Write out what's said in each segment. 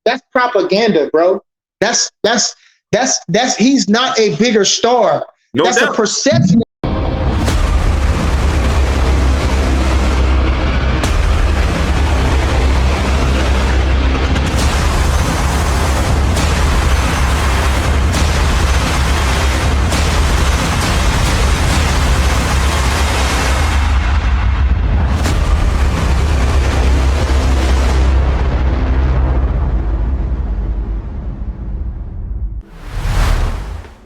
That's propaganda, bro. That's he's not a bigger star. No that's doubt. A perception.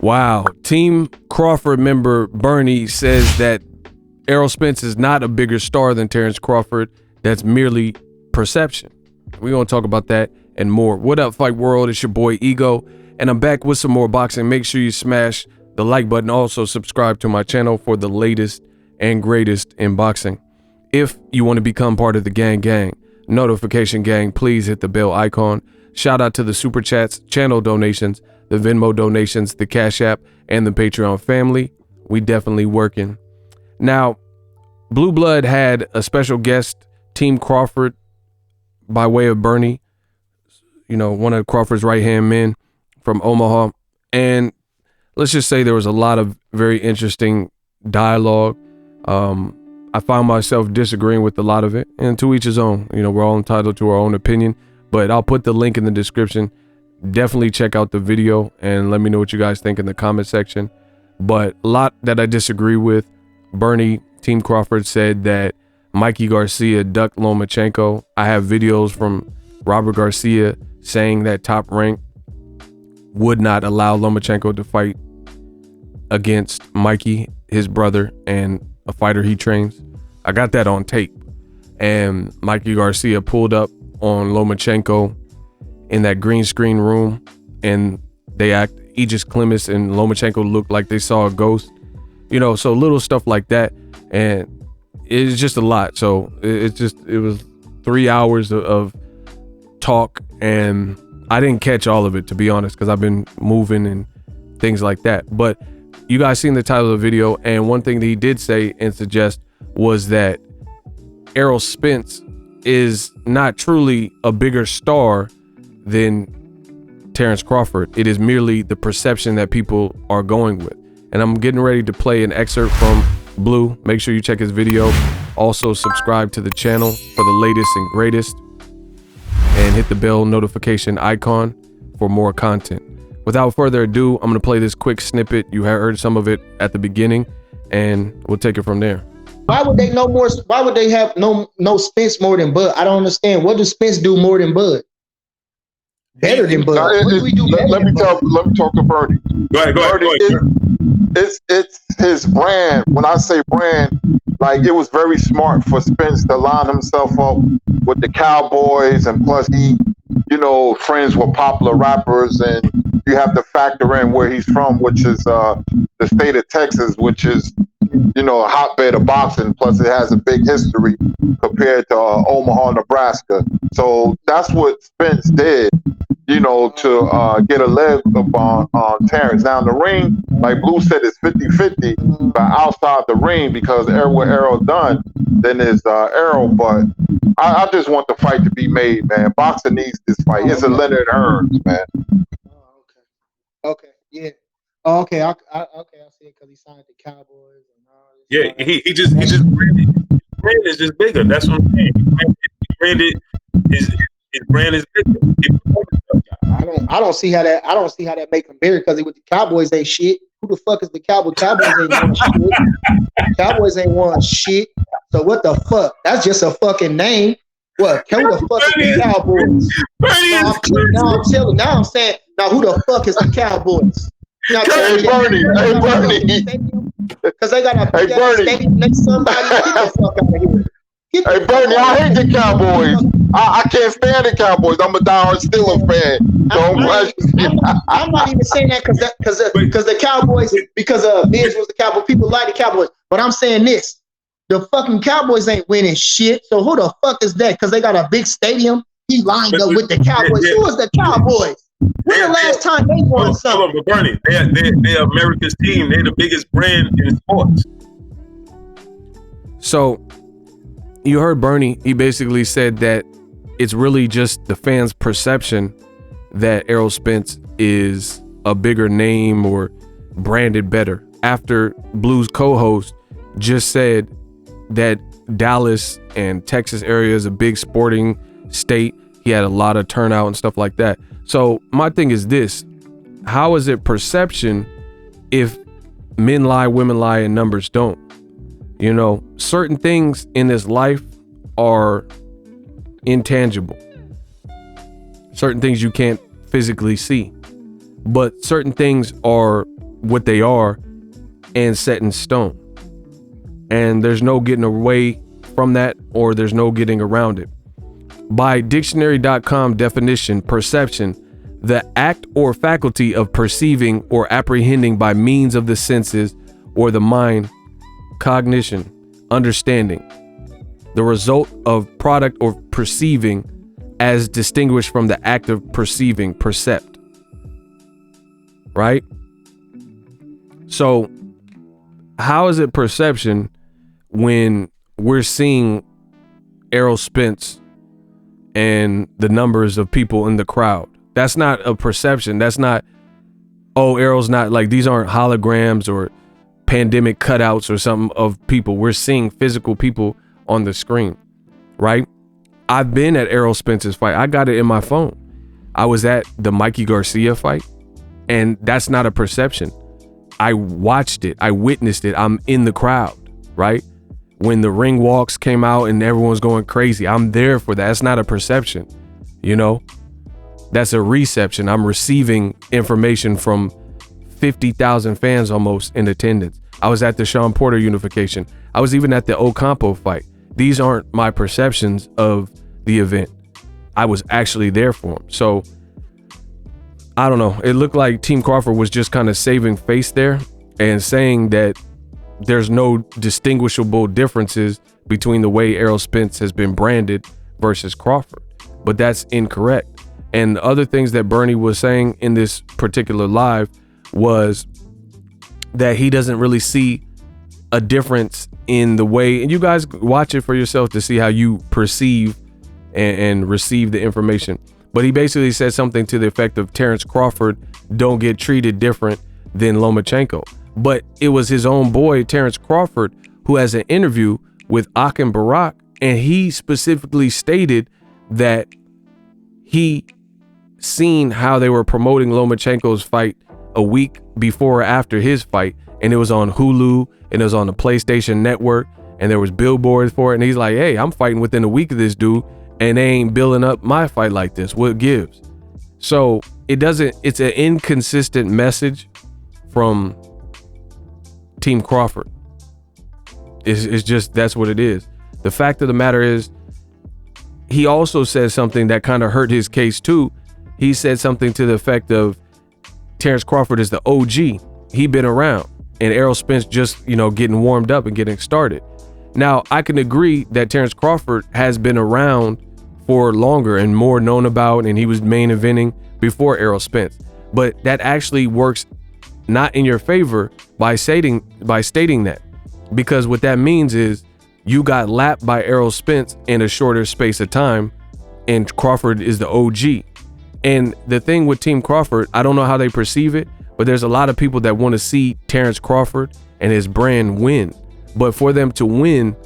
Wow. Team Crawford member Bernie says that Errol Spence is not a bigger star than Terence Crawford. That's merely perception. We're going to talk about that and more. What up, Fight World? It's your boy Ego, and I'm back with some more boxing. Make sure you smash the like button. Also, subscribe to my channel for the latest and greatest in boxing. If you want to become part of the gang, notification gang, please hit the bell icon. Shout out to the super chats, channel donations, the Venmo donations, the Cash App, and the Patreon family. We definitely working. Now, Blue Blood had a special guest, Team Crawford, by way of Bernie, you know, one of Crawford's right-hand men from Omaha. And let's just say there was a lot of very interesting dialogue. I found myself disagreeing with a lot of it, and to each his own. You know, we're all entitled to our own opinion, but I'll put the link in the description. Definitely check out the video and let me know what you guys think in the comment section. But a lot that I disagree with. Bernie, Team Crawford, said that Mikey Garcia ducked Lomachenko. I have videos from Robert Garcia saying that Top Rank would not allow Lomachenko to fight against Mikey, his brother, and a fighter he trains. I got that on tape. And Mikey Garcia pulled up on Lomachenko in that green screen room, and Aegis Clemens and Lomachenko looked like they saw a ghost, you know. So little stuff like that, and it's just a lot. So it was 3 hours of talk, and I didn't catch all of it, to be honest, because I've been moving and things like that. But you guys seen the title of the video, and one thing that he did say and suggest was that Errol Spence is not truly a bigger star than Terence Crawford. It is merely the perception that people are going with. And I'm getting ready to play an excerpt from Blue. Make sure you check his video. Also subscribe to the channel for the latest and greatest, and hit the bell notification icon for more content. Without further ado, I'm going to play this quick snippet. You heard some of it at the beginning, and we'll take it from there. Why would they know more? Why would they have no Spence more than Bud? I don't understand. What does Spence do more than Bud? Better than Bud. What do we do? Let me talk to Bernie. Go ahead. It's his brand. When I say brand, like, it was very smart for Spence to line himself up with the Cowboys, and plus he, you know, friends with popular rappers, and you have to factor in where he's from, which is the state of Texas, which is, you know, a hotbed of boxing. Plus, it has a big history compared to Omaha, Nebraska. So that's what Spence did, you know, to get a leg up on Terence. Now, in the ring, like Blue said, it's 50-50, but outside the ring, because what Errol done, then is Errol. But I just want the fight to be made, man. Boxing needs this fight. It's a Leonard Hearns, man. Okay, yeah. Oh, okay, I see it, because he signed the Cowboys and all this. Yeah, he just branded. His brand is just bigger. That's what I'm saying. His brand is bigger. I don't see how that make him bigger, because with the Cowboys ain't shit. Who the fuck is the Cowboys? Cowboys ain't won shit. Cowboys ain't won shit. So what the fuck? That's just a fucking name. What? Who the fuck is the Cowboys? Now I'm saying, now who the fuck is the Cowboys? Hey Bernie. Because they got a big ass stadium next to somebody. Get the fuck out of here. Hey Bernie, I hate the Cowboys. I can't stand the Cowboys. I'm a diehard Steelers fan. I'm not even saying that because the Cowboys, because Biz was the Cowboys. People like the Cowboys. But I'm saying this. The fucking Cowboys ain't winning shit. So who the fuck is that? Because they got a big stadium. He lined up with the Cowboys. Who is the Cowboys? When the last time they won something? But Bernie, they're America's team. They're the biggest brand in sports. So you heard Bernie. He basically said that it's really just the fans' perception that Errol Spence is a bigger name or branded better after Blue's co-host just said that Dallas and Texas area is a big sporting state. He had a lot of turnout and stuff like that. So my thing is this: how is it perception if men lie, women lie, and numbers don't? You know, certain things in this life are intangible. Certain things you can't physically see, but certain things are what they are and set in stone. And there's no getting away from that, or there's no getting around it. By dictionary.com definition, perception, the act or faculty of perceiving or apprehending by means of the senses or the mind, cognition, understanding, the result of product or perceiving as distinguished from the act of perceiving, percept. Right? So how is it perception when we're seeing Errol Spence and the numbers of people in the crowd? That's not a perception. That's not, oh, Errol's not, like, these aren't holograms or pandemic cutouts or something of people. We're seeing physical people on the screen, right? I've been at Errol Spence's fight. I got it in my phone. I was at the Mikey Garcia fight, and that's not a perception. I watched it. I witnessed it. I'm in the crowd, right? When the ring walks came out and everyone's going crazy, I'm there for that. That's not a perception, you know? That's a reception. I'm receiving information from 50,000 fans almost in attendance. I was at the Sean Porter unification. I was even at the Ocampo fight. These aren't my perceptions of the event. I was actually there for him. So I don't know. It looked like Team Crawford was just kind of saving face there and saying that there's no distinguishable differences between the way Errol Spence has been branded versus Crawford. But that's incorrect. And other things that Bernie was saying in this particular live was that he doesn't really see a difference in the way, and you guys watch it for yourself to see how you perceive and receive the information. But he basically said something to the effect of Terence Crawford don't get treated different than Lomachenko. But it was his own boy, Terence Crawford, who has an interview with Akin Barak, and he specifically stated that he seen how they were promoting Lomachenko's fight a week before or after his fight, and it was on Hulu and it was on the PlayStation Network, and there was billboards for it, and he's like, hey, I'm fighting within a week of this dude, and they ain't building up my fight like this. What gives? So it's an inconsistent message from Team Crawford. It's just, that's what it is. The fact of the matter is, he also said something that kind of hurt his case too. He said something to the effect of Terence Crawford is the OG. He been around, and Errol Spence just, getting warmed up and getting started. Now, I can agree that Terence Crawford has been around for longer and more known about, and he was main eventing before Errol Spence. But that actually works not in your favor by stating that, because what that means is you got lapped by Errol Spence in a shorter space of time, and Crawford is the OG. And the thing with Team Crawford, I don't know how they perceive it, but there's a lot of people that want to see Terence Crawford and his brand win. But for them to win,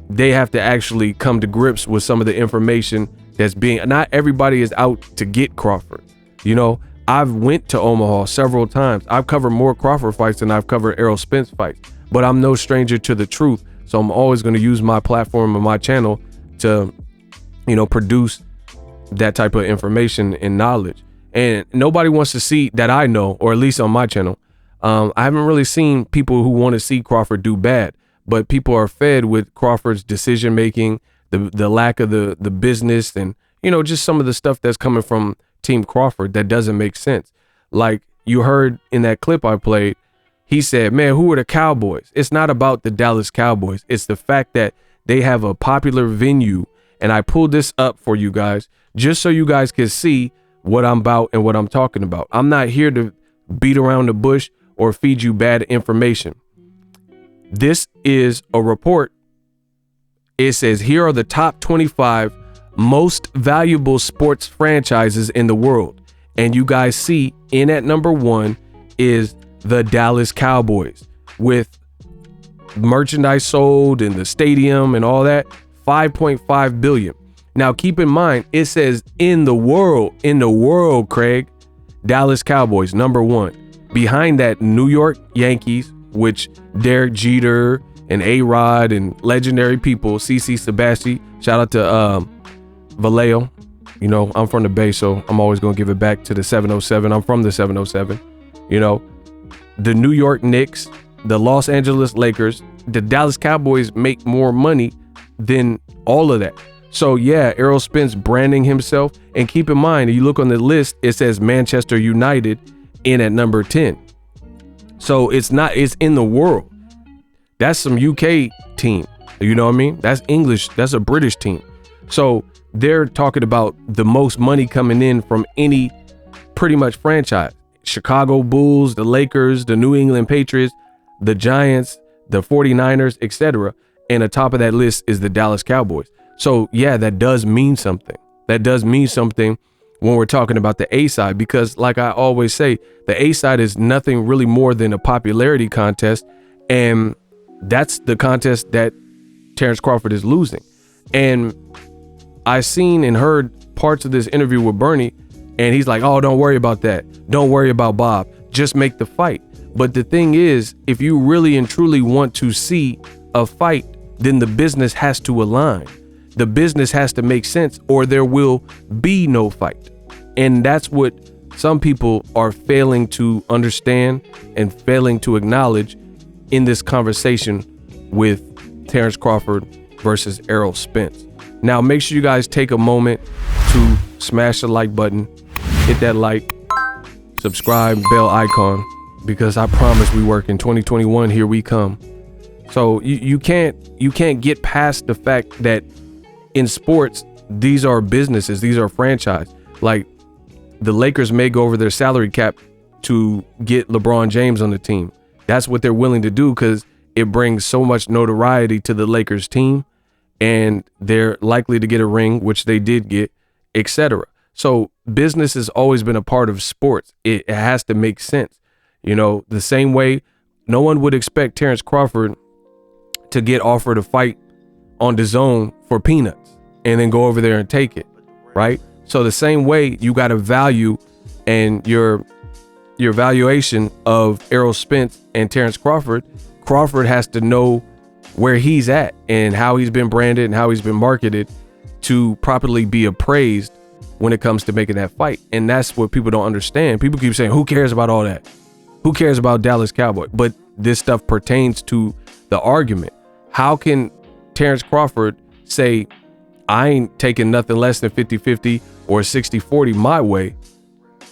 they have to actually come to grips with some of the information that's being, not everybody is out to get Crawford. I've went to Omaha several times. I've covered more Crawford fights than I've covered Errol Spence fights, but I'm no stranger to the truth. So I'm always going to use my platform and my channel to, produce that type of information and knowledge. And nobody wants to see that, I know, or at least on my channel. I haven't really seen people who want to see Crawford do bad, but people are fed with Crawford's decision making, the lack of the business, and just some of the stuff that's coming from Team Crawford that doesn't make sense. Like you heard in that clip I played, he said, man, who are the Cowboys? It's not about the Dallas Cowboys. It's the fact that they have a popular venue. And I pulled this up for you guys just so you guys can see what I'm about and what I'm talking about. I'm not here to beat around the bush or feed you bad information. This is a report. It says, here are the top 25 most valuable sports franchises in the world. And you guys see in at number 1 is the Dallas Cowboys with merchandise sold in the stadium and all that, 5.5 billion. Now keep in mind, it says in the world, Craig, Dallas Cowboys, number 1. Behind that, New York Yankees, which Derek Jeter and A-Rod and legendary people, CC Sabathia, shout out to Vallejo. You know, I'm from the Bay, so I'm always going to give it back to the 707. I'm from the 707. You know, the New York Knicks, the Los Angeles Lakers, the Dallas Cowboys make more money than all of that. So yeah, Errol Spence branding himself. And keep in mind, you look on the list, it says Manchester United in at number 10. So it's in the world. That's some UK team. You know what I mean? That's English. That's a British team. So they're talking about the most money coming in from any pretty much franchise. Chicago Bulls, the Lakers, the New England Patriots, the Giants, the 49ers, etc. And the top of that list is the Dallas Cowboys. So yeah, that does mean something. That does mean something when we're talking about the A side, because like I always say, the A side is nothing really more than a popularity contest. And that's the contest that Terence Crawford is losing. And I seen and heard parts of this interview with Bernie, and he's like, oh, don't worry about that. Don't worry about Bob. Just make the fight. But the thing is, if you really and truly want to see a fight, then the business has to align. The business has to make sense, or there will be no fight. And that's what some people are failing to understand and failing to acknowledge in this conversation with Terence Crawford versus Errol Spence. Now, make sure you guys take a moment to smash the like button, hit that like, subscribe, bell icon, because I promise we work in 2021. Here we come. So you can't get past the fact that in sports, these are businesses, these are franchise. Like the Lakers may go over their salary cap to get LeBron James on the team. That's what they're willing to do because it brings so much notoriety to the Lakers team, and they're likely to get a ring, which they did get, etc. So business has always been a part of sports. It has to make sense. You know, the same way no one would expect Terence Crawford to get offered a fight on DAZN for peanuts and then go over there and take it, right? So the same way you got to value and your valuation of Errol Spence and Terence Crawford has to know where he's at and how he's been branded and how he's been marketed to properly be appraised when it comes to making that fight. And that's what people don't understand. People keep saying, who cares about all that? Who cares about Dallas Cowboy? But this stuff pertains to the argument. How can Terence Crawford say, I ain't taking nothing less than 50-50 or 60-40 my way,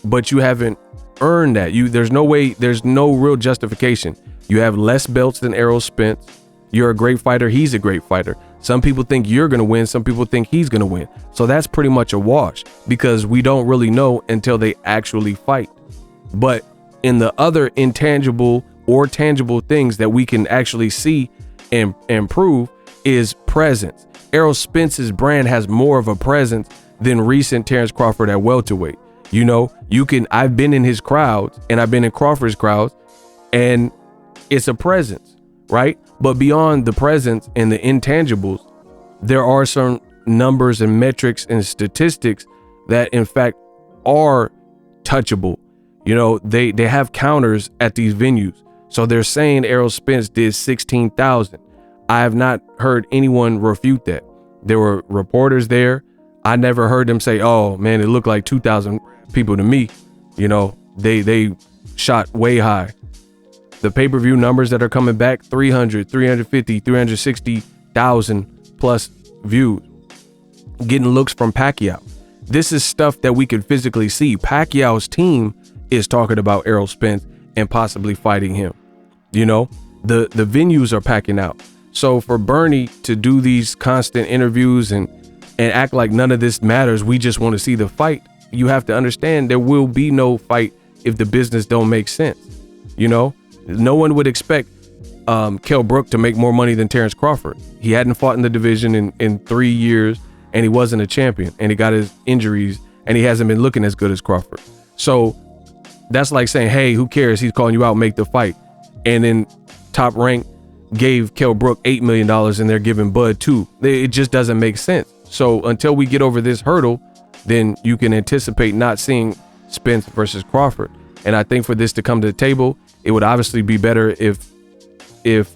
but you haven't earned that? There's no way, there's no real justification. You have less belts than Errol Spence. You're a great fighter. He's a great fighter. Some people think you're going to win. Some people think he's going to win. So that's pretty much a wash because we don't really know until they actually fight. But in the other intangible or tangible things that we can actually see and prove is presence. Errol Spence's brand has more of a presence than recent Terence Crawford at welterweight. You know, I've been in his crowds and I've been in Crawford's crowds, and it's a presence, right? But beyond the presence and the intangibles, there are some numbers and metrics and statistics that in fact are touchable. You know, they have counters at these venues. So they're saying Errol Spence did 16,000. I have not heard anyone refute that. There were reporters there. I never heard them say, oh man, it looked like 2,000 people to me. You know, they shot way high. The pay-per-view numbers that are coming back, 300, 350, 360,000 plus views. Getting looks from Pacquiao. This is stuff that we could physically see. Pacquiao's team is talking about Errol Spence and possibly fighting him. You know, the venues are packing out. So for Bernie to do these constant interviews and act like none of this matters, we just want to see the fight, you have to understand there will be no fight if the business don't make sense. You know, no one would expect Kell Brook to make more money than Terence Crawford. He hadn't fought in the division in 3 years, and he wasn't a champion, and he got his injuries, and he hasn't been looking as good as Crawford. So that's like saying, hey, who cares? He's calling you out, make the fight. And then Top Rank gave Kell Brook $8 million and they're giving Bud $2. It just doesn't make sense. So until we get over this hurdle, then you can anticipate not seeing Spence versus Crawford. And I think for this to come to the table, it would obviously be better if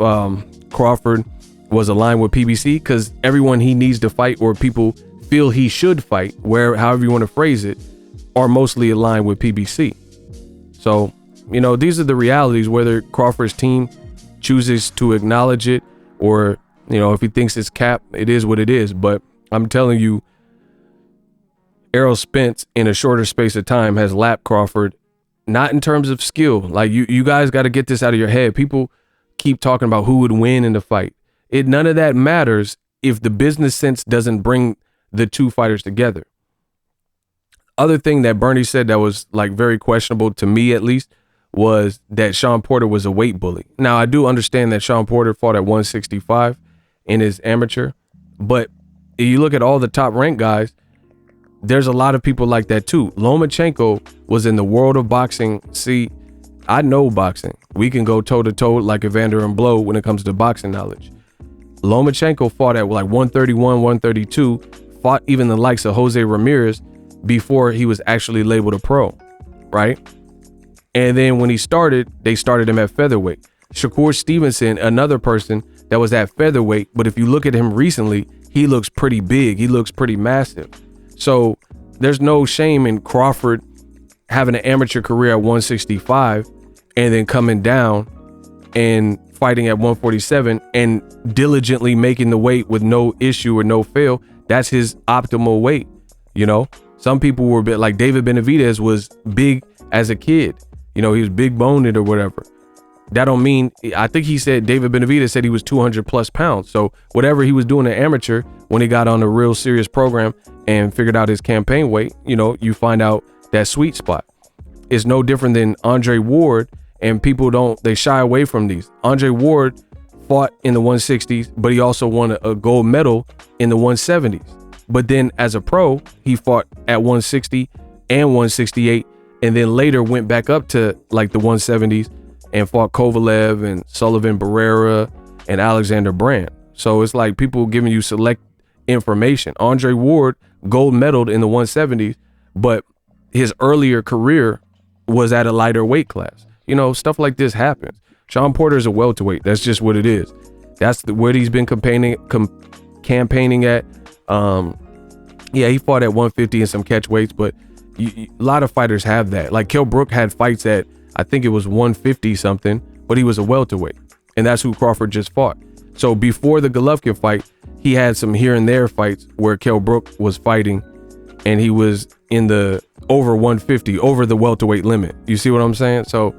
Crawford was aligned with PBC, because everyone he needs to fight, or people feel he should fight, however you want to phrase it, are mostly aligned with PBC. So, these are the realities, whether Crawford's team chooses to acknowledge it or, if he thinks it's cap, it is what it is. But I'm telling you, Errol Spence in a shorter space of time has lapped Crawford, not in terms of skill. Like you guys got to get this out of your head. People keep talking about who would win in the fight. None of that matters if the business sense doesn't bring the two fighters together. Other thing that Bernie said that was like very questionable to me, at least, was that Sean Porter was a weight bully. Now, I do understand that Sean Porter fought at 165 in his amateur, but if you look at all the top ranked guys, there's a lot of people like that too. Lomachenko was in the world of boxing. See, I know boxing. We can go toe to toe like Evander and Blow when it comes to boxing knowledge. Lomachenko fought at like 131, 132, fought even the likes of Jose Ramirez before he was actually labeled a pro, right? And then when he started, they started him at featherweight. Shakur Stevenson, another person that was at featherweight, but if you look at him recently, he looks pretty big. He looks pretty massive. So there's no shame in Crawford having an amateur career at 165 and then coming down and fighting at 147 and diligently making the weight with no issue or no fail. That's his optimal weight. Some people were a bit like David Benavidez was big as a kid. He was big boned or whatever. That don't mean, I think he said, David Benavidez said he was 200 plus pounds. So whatever he was doing in amateur, when he got on a real serious program and figured out his campaign weight, you find out that sweet spot. It's no different than Andre Ward, and people they shy away from these. Andre Ward fought in the 160s, but he also won a gold medal in the 170s. But then as a pro, he fought at 160 and 168, and then later went back up to like the 170s and fought Kovalev and Sullivan Barrera and Alexander Brand. So it's like people giving you select information. Andre Ward gold medaled in the 170s, but his earlier career was at a lighter weight class. Stuff like this happens. Sean Porter is a welterweight. That's just what it is. That's what he's been campaigning at. He fought at 150 and some catch weights, but a lot of fighters have that. Like Kell Brook had fights at, I think it was 150 something, but he was a welterweight, and that's who Crawford just fought. So before the Golovkin fight, he had some here and there fights where Kell Brook was fighting, and he was in the over 150, over the welterweight limit. You see what I'm saying? So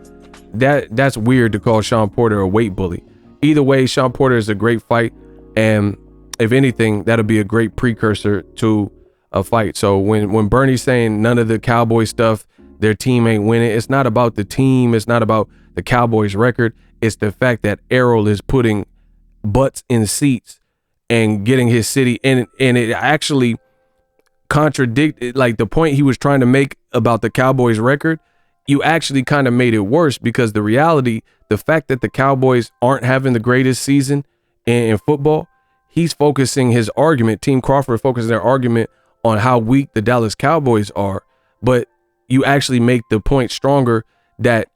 that's weird to call Sean Porter a weight bully. Either way, Sean Porter is a great fight, and if anything, that'll be a great precursor to a fight. So when Bernie's saying none of the Cowboy stuff, their team ain't winning, it's not about the team, it's not about the Cowboys record, it's the fact that Errol is putting butts in seats and getting his city, and it actually contradicted like the point he was trying to make about the Cowboys record. You actually kind of made it worse, because the reality, the fact that the Cowboys aren't having the greatest season in football, he's focusing his argument, Team Crawford focusing their argument on how weak the Dallas Cowboys are. But you actually make the point stronger that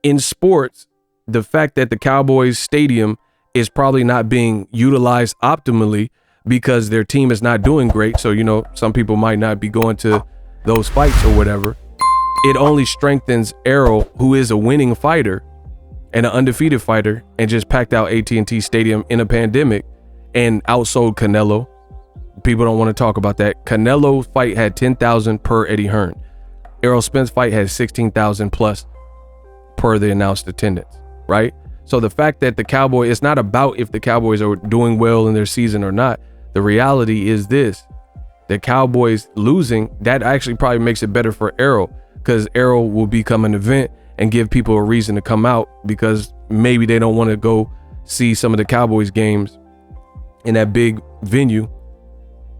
in sports, the fact that the Cowboys stadium is probably not being utilized optimally because their team is not doing great. So, some people might not be going to those fights or whatever. It only strengthens Errol, who is a winning fighter and an undefeated fighter, and just packed out AT&T Stadium in a pandemic and outsold Canelo. People don't want to talk about that. Canelo's fight had 10,000 per Eddie Hearn. Errol Spence fight had 16,000 plus per the announced attendance, right? So the fact that the Cowboys, it's not about if the Cowboys are doing well in their season or not. The reality is this: the Cowboys losing, that actually probably makes it better for Errol, because Errol will become an event and give people a reason to come out, because maybe they don't want to go see some of the Cowboys games in that big venue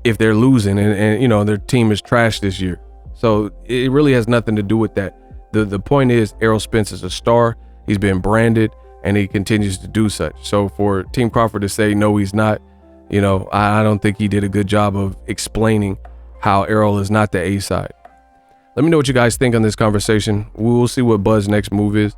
if they're losing and their team is trash this year. So it really has nothing to do with that. The point is, Errol Spence is a star. He's been branded, and he continues to do such. So for Team Crawford to say no, he's not, you know, I don't think he did a good job of explaining how Errol is not the A side. Let me know what you guys think on this conversation. We will see what Bud's next move is.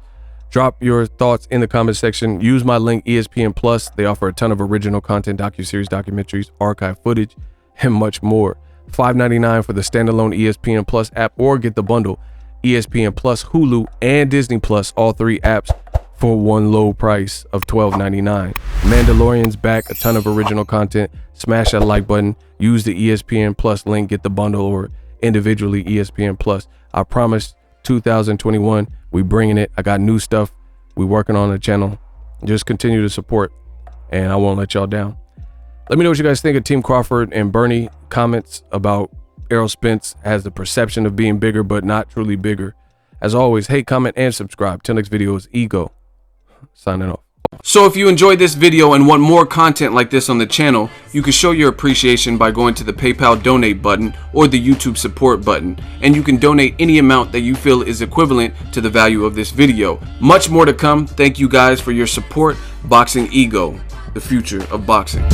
Drop your thoughts in the comment section. Use my link, ESPN Plus. They offer a ton of original content, docuseries, documentaries, archive footage, and much more. $5.99 for the standalone ESPN Plus app, or get the bundle, ESPN Plus, Hulu, and Disney Plus, all 3 apps for one low price of $12.99. Mandalorian's back, a ton of original content. Smash that like button. Use the ESPN Plus link, get the bundle, or individually ESPN Plus. I promise 2021 we bringing it. I got new stuff we working on the channel. Just continue to support, and I won't let y'all down. Let me know what you guys think of Team Crawford and Bernie. Comments about Errol Spence has the perception of being bigger but not truly bigger. As always, hate, comment, and subscribe. Till next video is Ego signing off. So if you enjoyed this video and want more content like this on the channel, you can show your appreciation by going to the PayPal donate button or the YouTube support button, and you can donate any amount that you feel is equivalent to the value of this video. Much more to come. Thank you guys for your support. Boxingego, the future of boxing.